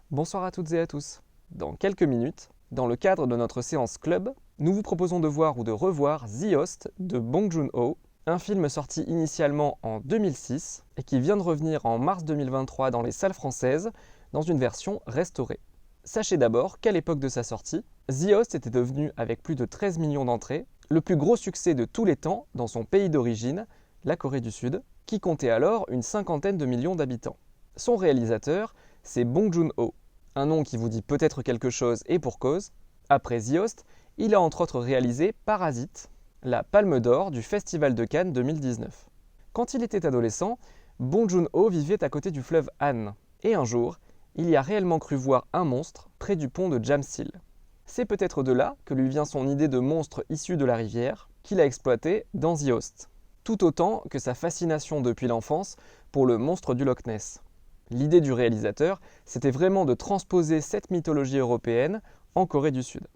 Bonsoir à toutes et à tous. Dans quelques minutes, dans le cadre de notre séance club, nous vous proposons de voir ou de revoir The Host de Bong Joon-ho, un film sorti initialement en 2006 et qui vient de revenir en mars 2023 dans les salles françaises dans une version restaurée. Sachez d'abord qu'à l'époque de sa sortie, The Host était devenu, avec plus de 13 millions d'entrées, le plus gros succès de tous les temps dans son pays d'origine, la Corée du Sud, qui comptait alors une cinquantaine de millions d'habitants. Son réalisateur, c'est Bong Joon-ho, un nom qui vous dit peut-être quelque chose et pour cause. Après The Host, il a entre autres réalisé Parasite, la Palme d'Or du Festival de Cannes 2019. Quand il était adolescent, Bong Joon-ho vivait à côté du fleuve Han, et un jour, il y a réellement cru voir un monstre près du pont de Jamsil. C'est peut-être de là que lui vient son idée de monstre issu de la rivière, qu'il a exploité dans The Host, tout autant que sa fascination depuis l'enfance pour le monstre du Loch Ness. L'idée du réalisateur, c'était vraiment de transposer cette mythologie européenne en Corée du Sud.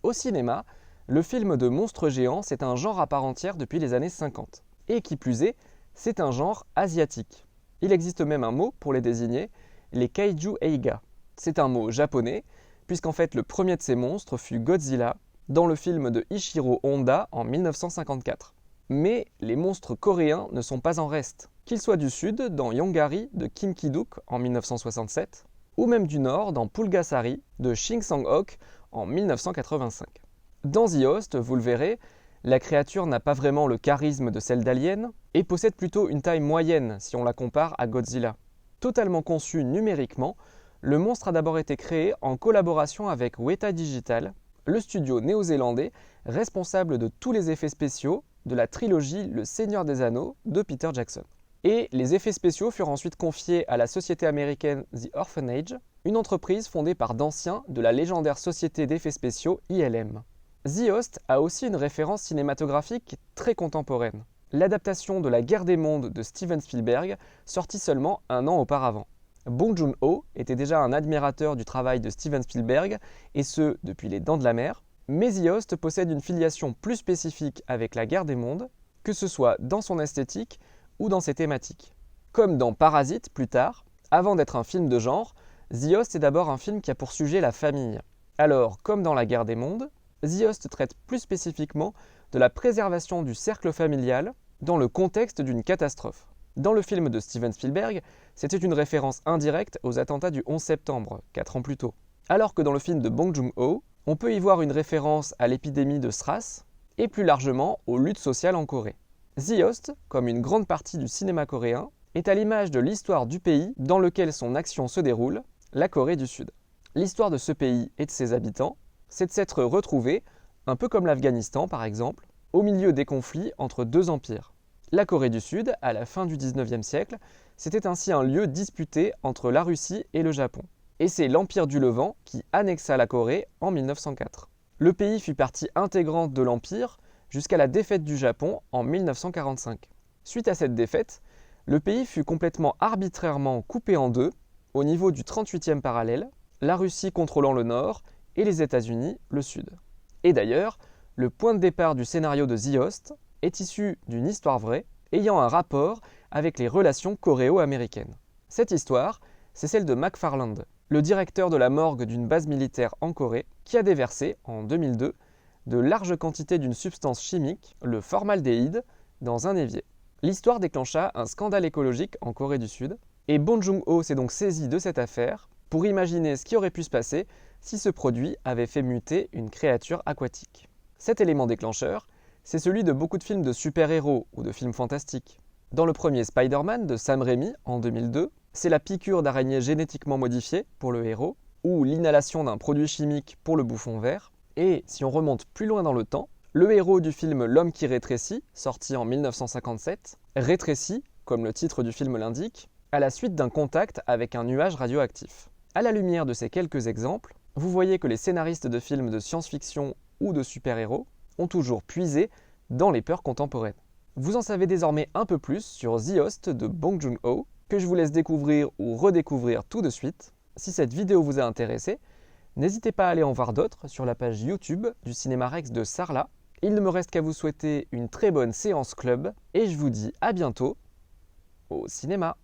Au cinéma, le film de monstres géants, c'est un genre à part entière depuis les années 50. Et qui plus est, c'est un genre asiatique. Il existe même un mot pour les désigner, les Kaiju Eiga. C'est un mot japonais, puisqu'en fait le premier de ces monstres fut Godzilla, dans le film de Ishiro Honda en 1954. Mais les monstres coréens ne sont pas en reste, qu'ils soient du sud dans Yongari de Kim Ki-duk en 1967, ou même du nord dans Pulgasari de Shin Sang-ok en 1985. Dans The Host, vous le verrez, la créature n'a pas vraiment le charisme de celle d'Alien et possède plutôt une taille moyenne si on la compare à Godzilla. Totalement conçu numériquement, le monstre a d'abord été créé en collaboration avec Weta Digital, le studio néo-zélandais responsable de tous les effets spéciaux de la trilogie Le Seigneur des Anneaux de Peter Jackson. Et les effets spéciaux furent ensuite confiés à la société américaine The Orphanage, une entreprise fondée par d'anciens de la légendaire société d'effets spéciaux ILM. The Host a aussi une référence cinématographique très contemporaine, l'adaptation de La Guerre des Mondes de Steven Spielberg, sortie seulement un an auparavant. Bong Joon-ho était déjà un admirateur du travail de Steven Spielberg, et ce, depuis Les Dents de la Mer, mais The Host possède une filiation plus spécifique avec La Guerre des Mondes, que ce soit dans son esthétique ou dans ses thématiques. Comme dans Parasite plus tard, avant d'être un film de genre, The Host est d'abord un film qui a pour sujet la famille. Alors, comme dans La Guerre des Mondes, The Host traite plus spécifiquement de la préservation du cercle familial dans le contexte d'une catastrophe. Dans le film de Steven Spielberg, c'était une référence indirecte aux attentats du 11 septembre, 4 ans plus tôt. Alors que dans le film de Bong Joon-ho, on peut y voir une référence à l'épidémie de SRAS et plus largement aux luttes sociales en Corée. The Host, comme une grande partie du cinéma coréen, est à l'image de l'histoire du pays dans lequel son action se déroule, la Corée du Sud. L'histoire de ce pays et de ses habitants, c'est de s'être retrouvés, un peu comme l'Afghanistan par exemple, au milieu des conflits entre deux empires. La Corée du Sud, à la fin du 19e siècle, c'était ainsi un lieu disputé entre la Russie et le Japon. Et c'est l'Empire du Levant qui annexa la Corée en 1904. Le pays fut partie intégrante de l'Empire jusqu'à la défaite du Japon en 1945. Suite à cette défaite, le pays fut complètement arbitrairement coupé en deux, au niveau du 38e parallèle, la Russie contrôlant le nord et les États-Unis le sud. Et d'ailleurs, le point de départ du scénario de The Host est issu d'une histoire vraie ayant un rapport avec les relations coréo-américaines. Cette histoire, c'est celle de McFarland, le directeur de la morgue d'une base militaire en Corée, qui a déversé, en 2002, de larges quantités d'une substance chimique, le formaldéhyde, dans un évier. L'histoire déclencha un scandale écologique en Corée du Sud, et Bong Joon-ho s'est donc saisi de cette affaire pour imaginer ce qui aurait pu se passer si ce produit avait fait muter une créature aquatique. Cet élément déclencheur, c'est celui de beaucoup de films de super-héros ou de films fantastiques. Dans le premier Spider-Man de Sam Raimi en 2002, c'est la piqûre d'araignée génétiquement modifiée pour le héros, ou l'inhalation d'un produit chimique pour le bouffon vert. Et si on remonte plus loin dans le temps, le héros du film L'homme qui rétrécit, sorti en 1957, rétrécit, comme le titre du film l'indique, à la suite d'un contact avec un nuage radioactif. À la lumière de ces quelques exemples, vous voyez que les scénaristes de films de science-fiction ou de super-héros ont toujours puisé dans les peurs contemporaines. Vous en savez désormais un peu plus sur The Host de Bong Joon-ho, que je vous laisse découvrir ou redécouvrir tout de suite. Si cette vidéo vous a intéressé, n'hésitez pas à aller en voir d'autres sur la page YouTube du Cinéma Rex de Sarlat. Il ne me reste qu'à vous souhaiter une très bonne séance club et je vous dis à bientôt au cinéma.